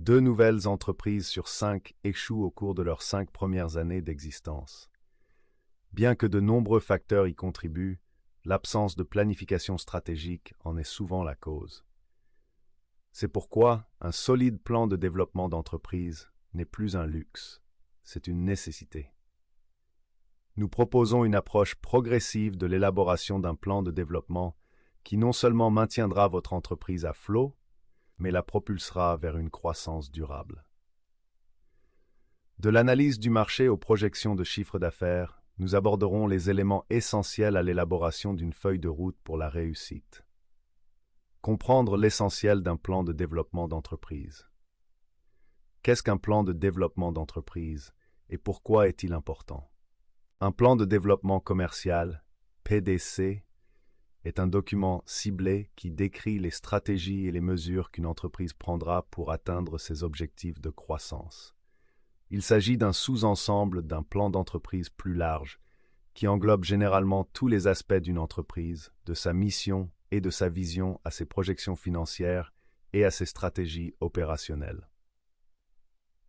2 nouvelles entreprises sur 5 échouent au cours de leurs 5 premières années d'existence. Bien que de nombreux facteurs y contribuent, l'absence de planification stratégique en est souvent la cause. C'est pourquoi un solide plan de développement d'entreprise n'est plus un luxe, c'est une nécessité. Nous proposons une approche progressive de l'élaboration d'un plan de développement qui non seulement maintiendra votre entreprise à flot, mais la propulsera vers une croissance durable. De l'analyse du marché aux projections de chiffre d'affaires, nous aborderons les éléments essentiels à l'élaboration d'une feuille de route pour la réussite. Comprendre l'essentiel d'un plan de développement d'entreprise. Qu'est-ce qu'un plan de développement d'entreprise et pourquoi est-il important? Un plan de développement commercial, PDC, est un document ciblé qui décrit les stratégies et les mesures qu'une entreprise prendra pour atteindre ses objectifs de croissance. Il s'agit d'un sous-ensemble d'un plan d'entreprise plus large, qui englobe généralement tous les aspects d'une entreprise, de sa mission et de sa vision à ses projections financières et à ses stratégies opérationnelles.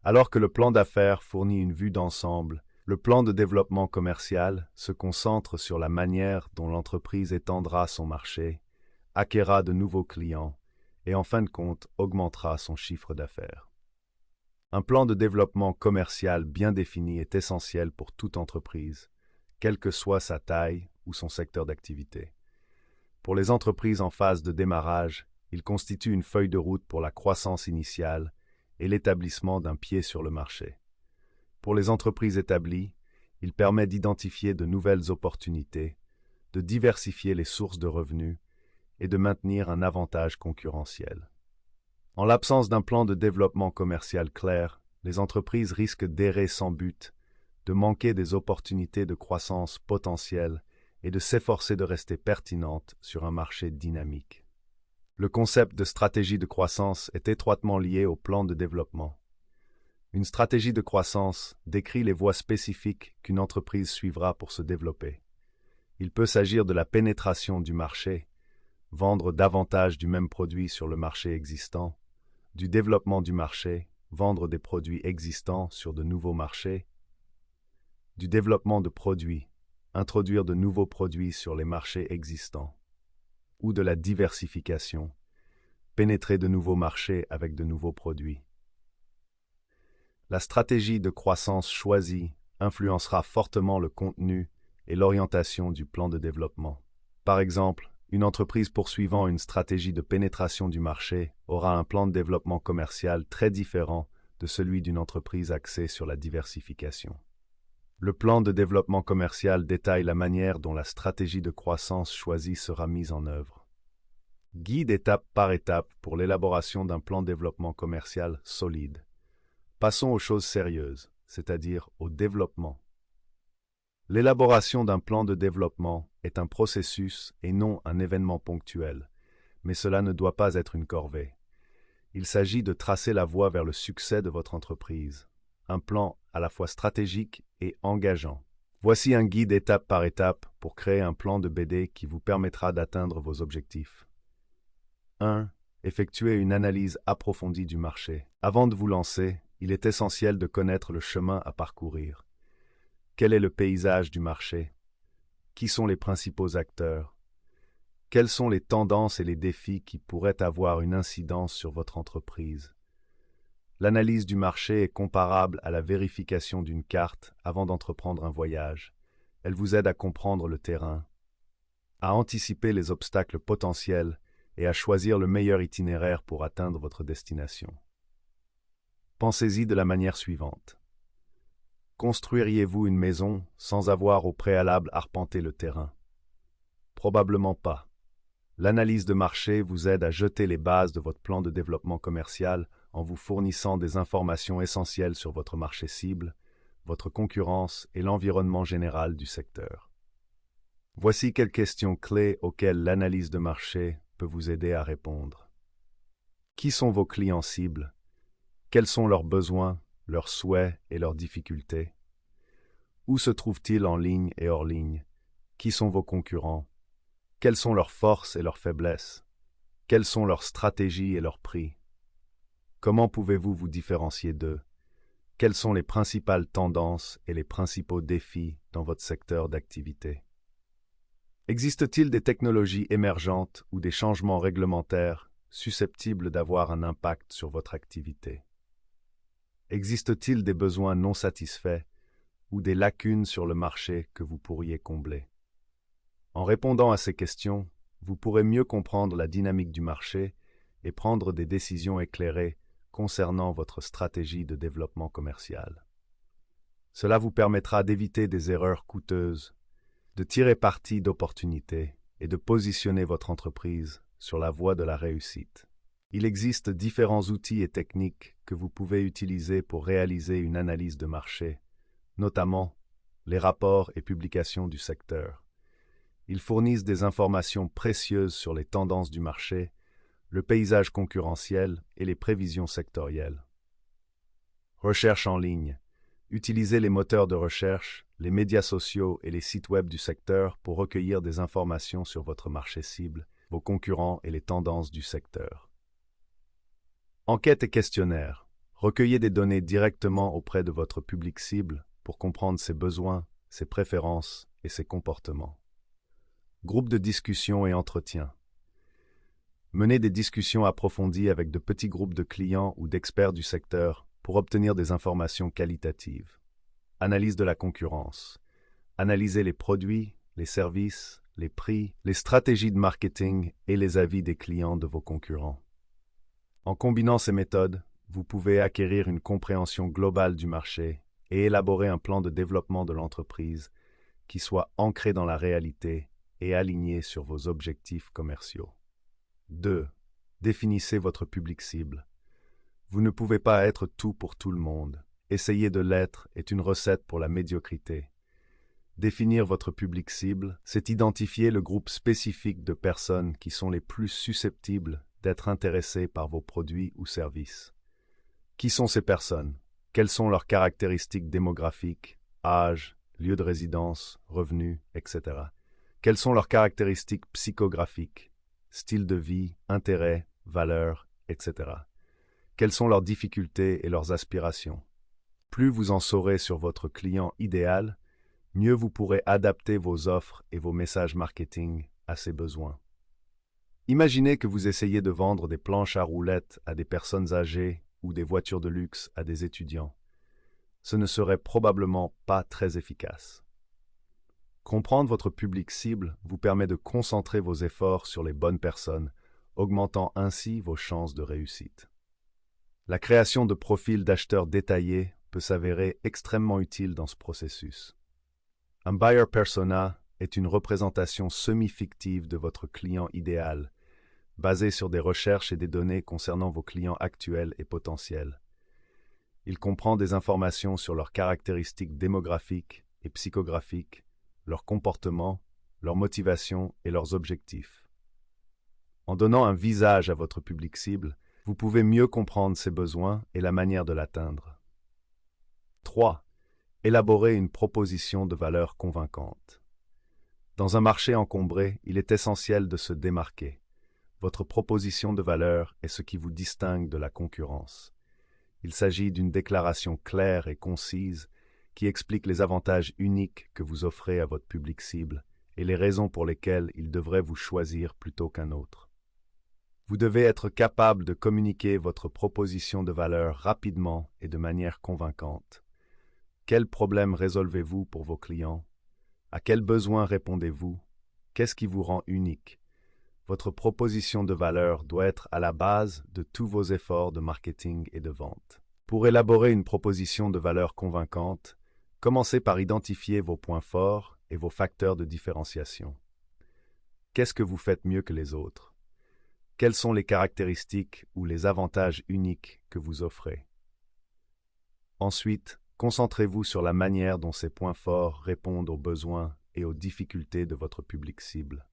Alors que le plan d'affaires fournit une vue d'ensemble, le plan de développement commercial se concentre sur la manière dont l'entreprise étendra son marché, acquérera de nouveaux clients et en fin de compte augmentera son chiffre d'affaires. Un plan de développement commercial bien défini est essentiel pour toute entreprise, quelle que soit sa taille ou son secteur d'activité. Pour les entreprises en phase de démarrage, il constitue une feuille de route pour la croissance initiale et l'établissement d'un pied sur le marché. Pour les entreprises établies, il permet d'identifier de nouvelles opportunités, de diversifier les sources de revenus et de maintenir un avantage concurrentiel. En l'absence d'un plan de développement commercial clair, les entreprises risquent d'errer sans but, de manquer des opportunités de croissance potentielles et de s'efforcer de rester pertinentes sur un marché dynamique. Le concept de stratégie de croissance est étroitement lié au plan de développement. Une stratégie de croissance décrit les voies spécifiques qu'une entreprise suivra pour se développer. Il peut s'agir de la pénétration du marché, vendre davantage du même produit sur le marché existant, du développement du marché, vendre des produits existants sur de nouveaux marchés, du développement de produits, introduire de nouveaux produits sur les marchés existants, ou de la diversification, pénétrer de nouveaux marchés avec de nouveaux produits. La stratégie de croissance choisie influencera fortement le contenu et l'orientation du plan de développement. Par exemple, une entreprise poursuivant une stratégie de pénétration du marché aura un plan de développement commercial très différent de celui d'une entreprise axée sur la diversification. Le plan de développement commercial détaille la manière dont la stratégie de croissance choisie sera mise en œuvre. Guide étape par étape pour l'élaboration d'un plan de développement commercial solide. Passons aux choses sérieuses, c'est-à-dire au développement. L'élaboration d'un plan de développement est un processus et non un événement ponctuel, mais cela ne doit pas être une corvée. Il s'agit de tracer la voie vers le succès de votre entreprise, un plan à la fois stratégique et engageant. Voici un guide étape par étape pour créer un plan de BD qui vous permettra d'atteindre vos objectifs. 1. Effectuez une analyse approfondie du marché. Avant de vous lancer, il est essentiel de connaître le chemin à parcourir. Quel est le paysage du marché? Qui sont les principaux acteurs? Quelles sont les tendances et les défis qui pourraient avoir une incidence sur votre entreprise? L'analyse du marché est comparable à la vérification d'une carte avant d'entreprendre un voyage. Elle vous aide à comprendre le terrain, à anticiper les obstacles potentiels et à choisir le meilleur itinéraire pour atteindre votre destination. Pensez-y de la manière suivante. Construiriez-vous une maison sans avoir au préalable arpenté le terrain? Probablement pas. L'analyse de marché vous aide à jeter les bases de votre plan de développement commercial en vous fournissant des informations essentielles sur votre marché cible, votre concurrence et l'environnement général du secteur. Voici quelques questions clés auxquelles l'analyse de marché peut vous aider à répondre. Qui sont vos clients cibles? Quels sont leurs besoins, leurs souhaits et leurs difficultés? Où se trouvent-ils en ligne et hors ligne? Qui sont vos concurrents? Quelles sont leurs forces et leurs faiblesses? Quelles sont leurs stratégies et leurs prix? Comment pouvez-vous vous différencier d'eux? Quelles sont les principales tendances et les principaux défis dans votre secteur d'activité? Existe-t-il des technologies émergentes ou des changements réglementaires susceptibles d'avoir un impact sur votre activité? Existe-t-il des besoins non satisfaits ou des lacunes sur le marché que vous pourriez combler? En répondant à ces questions, vous pourrez mieux comprendre la dynamique du marché et prendre des décisions éclairées concernant votre stratégie de développement commercial. Cela vous permettra d'éviter des erreurs coûteuses, de tirer parti d'opportunités et de positionner votre entreprise sur la voie de la réussite. Il existe différents outils et techniques que vous pouvez utiliser pour réaliser une analyse de marché, notamment les rapports et publications du secteur. Ils fournissent des informations précieuses sur les tendances du marché, le paysage concurrentiel et les prévisions sectorielles. Recherche en ligne. Utilisez les moteurs de recherche, les médias sociaux et les sites web du secteur pour recueillir des informations sur votre marché cible, vos concurrents et les tendances du secteur. Enquête et questionnaire. Recueillez des données directement auprès de votre public cible pour comprendre ses besoins, ses préférences et ses comportements. Groupe de discussion et entretien. Menez des discussions approfondies avec de petits groupes de clients ou d'experts du secteur pour obtenir des informations qualitatives. Analyse de la concurrence. Analysez les produits, les services, les prix, les stratégies de marketing et les avis des clients de vos concurrents. En combinant ces méthodes, vous pouvez acquérir une compréhension globale du marché et élaborer un plan de développement de l'entreprise qui soit ancré dans la réalité et aligné sur vos objectifs commerciaux. 2. Définissez votre public cible. Vous ne pouvez pas être tout pour tout le monde. Essayer de l'être est une recette pour la médiocrité. Définir votre public cible, c'est identifier le groupe spécifique de personnes qui sont les plus susceptibles d'être intéressées par vos produits ou services. Qui sont ces personnes? Quelles sont leurs caractéristiques démographiques, âge, lieu de résidence, revenus, etc. Quelles sont leurs caractéristiques psychographiques, style de vie, intérêts, valeurs, etc. Quelles sont leurs difficultés et leurs aspirations? Plus vous en saurez sur votre client idéal, mieux vous pourrez adapter vos offres et vos messages marketing à ses besoins. Imaginez que vous essayez de vendre des planches à roulettes à des personnes âgées ou des voitures de luxe à des étudiants. Ce ne serait probablement pas très efficace. Comprendre votre public cible vous permet de concentrer vos efforts sur les bonnes personnes, augmentant ainsi vos chances de réussite. La création de profils d'acheteurs détaillés peut s'avérer extrêmement utile dans ce processus. Un buyer persona est une représentation semi-fictive de votre client idéal, basée sur des recherches et des données concernant vos clients actuels et potentiels. Il comprend des informations sur leurs caractéristiques démographiques et psychographiques, leur comportement, leurs motivations et leurs objectifs. En donnant un visage à votre public cible, vous pouvez mieux comprendre ses besoins et la manière de l'atteindre. 3. Élaborer une proposition de valeur convaincante. Dans un marché encombré, il est essentiel de se démarquer. Votre proposition de valeur est ce qui vous distingue de la concurrence. Il s'agit d'une déclaration claire et concise qui explique les avantages uniques que vous offrez à votre public cible et les raisons pour lesquelles il devrait vous choisir plutôt qu'un autre. Vous devez être capable de communiquer votre proposition de valeur rapidement et de manière convaincante. Quels problèmes résolvez-vous pour vos clients? À quels besoins répondez-vous? Qu'est-ce qui vous rend unique? Votre proposition de valeur doit être à la base de tous vos efforts de marketing et de vente. Pour élaborer une proposition de valeur convaincante, commencez par identifier vos points forts et vos facteurs de différenciation. Qu'est-ce que vous faites mieux que les autres? Quelles sont les caractéristiques ou les avantages uniques que vous offrez? Ensuite, concentrez-vous sur la manière dont ces points forts répondent aux besoins et aux difficultés de votre public cible.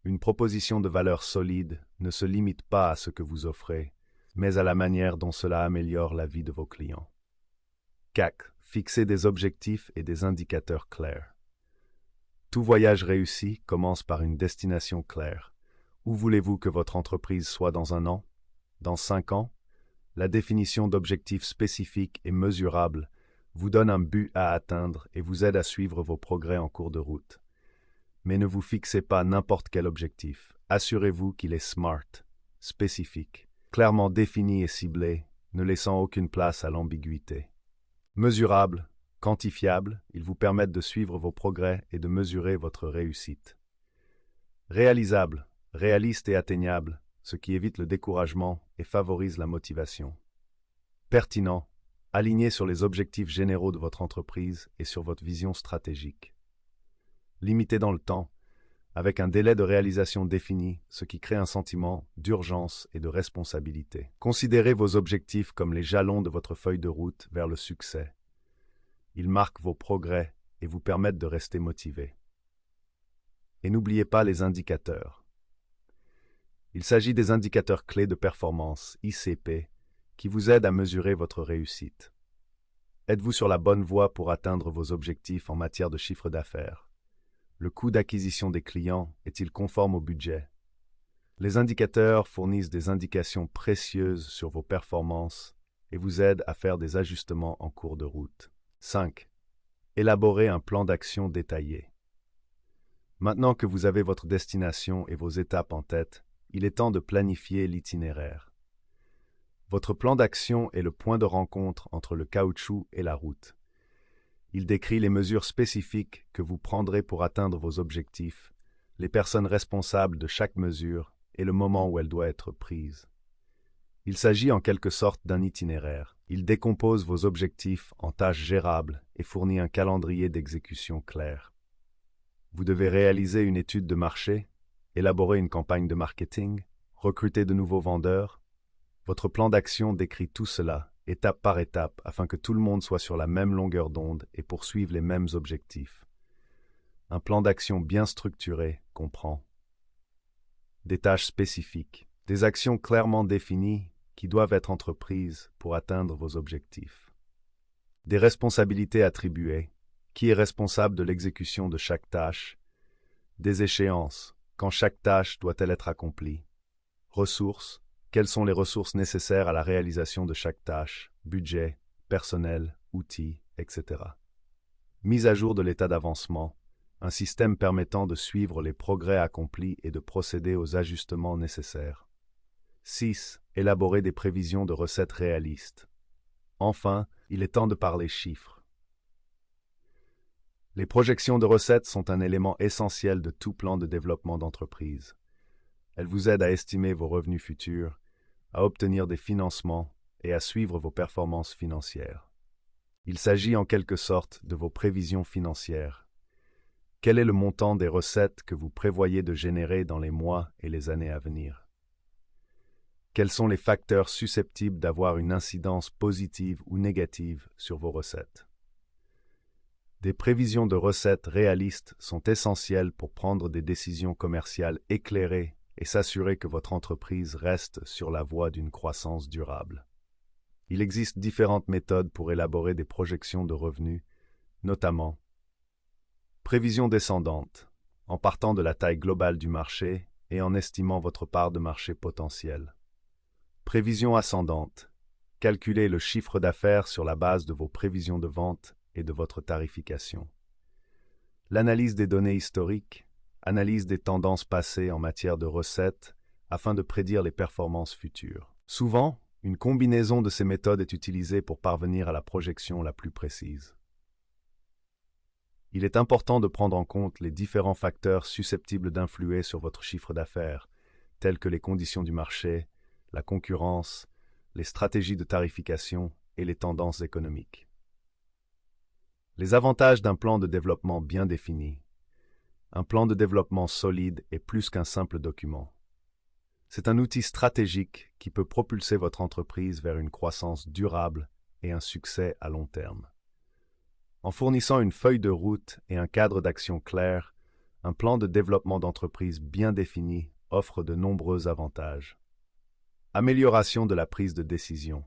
Une proposition de valeur solide ne se limite pas à ce que vous offrez, mais à la manière dont cela améliore la vie de vos clients. 4. Fixez des objectifs et des indicateurs clairs. Tout voyage réussi commence par une destination claire. Où voulez-vous que votre entreprise soit dans 1 an? Dans 5 ans? La définition d'objectifs spécifiques et mesurables vous donne un but à atteindre et vous aide à suivre vos progrès en cours de route. Mais ne vous fixez pas n'importe quel objectif. Assurez-vous qu'il est SMART, spécifique, clairement défini et ciblé, ne laissant aucune place à l'ambiguïté. Mesurable, quantifiable, ils vous permettent de suivre vos progrès et de mesurer votre réussite. Réalisable, réaliste et atteignable, ce qui évite le découragement et favorise la motivation. Pertinent, aligné sur les objectifs généraux de votre entreprise et sur votre vision stratégique. Limité dans le temps, avec un délai de réalisation défini, ce qui crée un sentiment d'urgence et de responsabilité. Considérez vos objectifs comme les jalons de votre feuille de route vers le succès. Ils marquent vos progrès et vous permettent de rester motivé. Et n'oubliez pas les indicateurs. Il s'agit des indicateurs clés de performance, ICP, qui vous aident à mesurer votre réussite. Êtes-vous sur la bonne voie pour atteindre vos objectifs en matière de chiffre d'affaires? Le coût d'acquisition des clients est-il conforme au budget? Les indicateurs fournissent des indications précieuses sur vos performances et vous aident à faire des ajustements en cours de route. 5. Élaborez un plan d'action détaillé. Maintenant que vous avez votre destination et vos étapes en tête, il est temps de planifier l'itinéraire. Votre plan d'action est le point de rencontre entre le caoutchouc et la route. Il décrit les mesures spécifiques que vous prendrez pour atteindre vos objectifs, les personnes responsables de chaque mesure et le moment où elle doit être prise. Il s'agit en quelque sorte d'un itinéraire. Il décompose vos objectifs en tâches gérables et fournit un calendrier d'exécution clair. Vous devez réaliser une étude de marché, élaborer une campagne de marketing, recruter de nouveaux vendeurs. Votre plan d'action décrit tout cela, étape par étape, afin que tout le monde soit sur la même longueur d'onde et poursuive les mêmes objectifs. Un plan d'action bien structuré comprend des tâches spécifiques, des actions clairement définies qui doivent être entreprises pour atteindre vos objectifs. Des responsabilités attribuées, qui est responsable de l'exécution de chaque tâche, des échéances, quand chaque tâche doit-elle être accomplie, ressources, quelles sont les ressources nécessaires à la réalisation de chaque tâche, budget, personnel, outils, etc. Mise à jour de l'état d'avancement, un système permettant de suivre les progrès accomplis et de procéder aux ajustements nécessaires. 6. Élaborer des prévisions de recettes réalistes. Enfin, il est temps de parler chiffres. Les projections de recettes sont un élément essentiel de tout plan de développement d'entreprise. Elles vous aident à estimer vos revenus futurs, à obtenir des financements et à suivre vos performances financières. Il s'agit en quelque sorte de vos prévisions financières. Quel est le montant des recettes que vous prévoyez de générer dans les mois et les années à venir? Quels sont les facteurs susceptibles d'avoir une incidence positive ou négative sur vos recettes? Des prévisions de recettes réalistes sont essentielles pour prendre des décisions commerciales éclairées et s'assurer que votre entreprise reste sur la voie d'une croissance durable. Il existe différentes méthodes pour élaborer des projections de revenus, notamment prévision descendante, en partant de la taille globale du marché et en estimant votre part de marché potentielle. Prévision ascendante, calculez le chiffre d'affaires sur la base de vos prévisions de vente et de votre tarification. L'analyse des données historiques, analyse des tendances passées en matière de recettes afin de prédire les performances futures. Souvent, une combinaison de ces méthodes est utilisée pour parvenir à la projection la plus précise. Il est important de prendre en compte les différents facteurs susceptibles d'influer sur votre chiffre d'affaires, tels que les conditions du marché, la concurrence, les stratégies de tarification et les tendances économiques. Les avantages d'un plan de développement bien défini. Un plan de développement solide est plus qu'un simple document. C'est un outil stratégique qui peut propulser votre entreprise vers une croissance durable et un succès à long terme. En fournissant une feuille de route et un cadre d'action clair, un plan de développement d'entreprise bien défini offre de nombreux avantages. Amélioration de la prise de décision.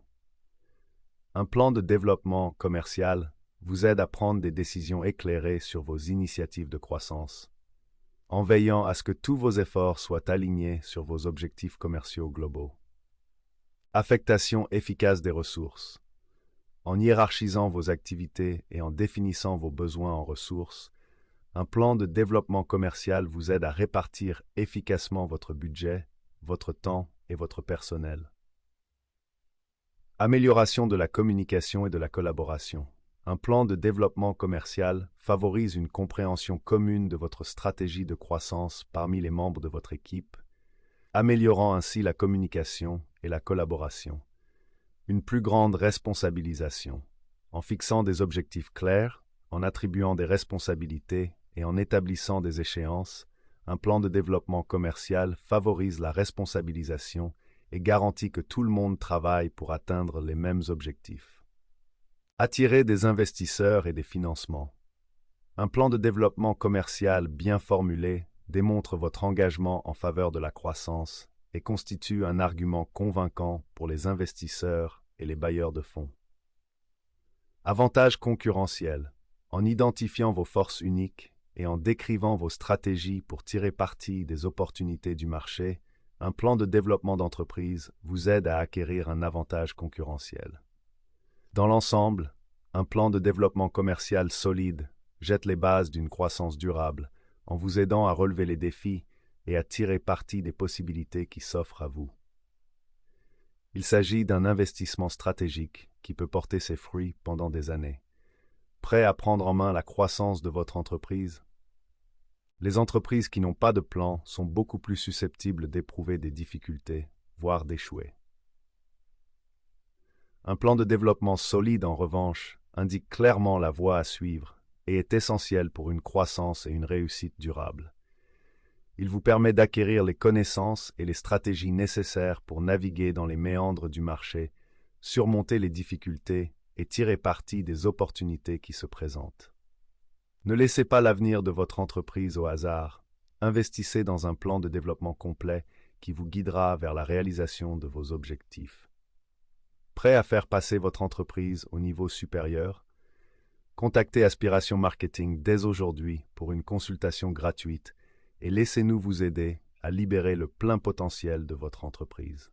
Un plan de développement commercial vous aide à prendre des décisions éclairées sur vos initiatives de croissance, en veillant à ce que tous vos efforts soient alignés sur vos objectifs commerciaux globaux. Affectation efficace des ressources. En hiérarchisant vos activités et en définissant vos besoins en ressources, un plan de développement commercial vous aide à répartir efficacement votre budget, votre temps et votre personnel. Amélioration de la communication et de la collaboration. Un plan de développement commercial favorise une compréhension commune de votre stratégie de croissance parmi les membres de votre équipe, améliorant ainsi la communication et la collaboration. Une plus grande responsabilisation. En fixant des objectifs clairs, en attribuant des responsabilités et en établissant des échéances, un plan de développement commercial favorise la responsabilisation et garantit que tout le monde travaille pour atteindre les mêmes objectifs. Attirer des investisseurs et des financements. Un plan de développement commercial bien formulé démontre votre engagement en faveur de la croissance et constitue un argument convaincant pour les investisseurs et les bailleurs de fonds. Avantages concurrentiels. En identifiant vos forces uniques et en décrivant vos stratégies pour tirer parti des opportunités du marché, un plan de développement d'entreprise vous aide à acquérir un avantage concurrentiel. Dans l'ensemble, un plan de développement commercial solide jette les bases d'une croissance durable en vous aidant à relever les défis et à tirer parti des possibilités qui s'offrent à vous. Il s'agit d'un investissement stratégique qui peut porter ses fruits pendant des années. Prêt à prendre en main la croissance de votre entreprise? Les entreprises qui n'ont pas de plan sont beaucoup plus susceptibles d'éprouver des difficultés, voire d'échouer. Un plan de développement solide, en revanche, indique clairement la voie à suivre et est essentiel pour une croissance et une réussite durable. Il vous permet d'acquérir les connaissances et les stratégies nécessaires pour naviguer dans les méandres du marché, surmonter les difficultés et tirer parti des opportunités qui se présentent. Ne laissez pas l'avenir de votre entreprise au hasard. Investissez dans un plan de développement complet qui vous guidera vers la réalisation de vos objectifs. Prêt à faire passer votre entreprise au niveau supérieur? Contactez Aspiration Marketing dès aujourd'hui pour une consultation gratuite et laissez-nous vous aider à libérer le plein potentiel de votre entreprise.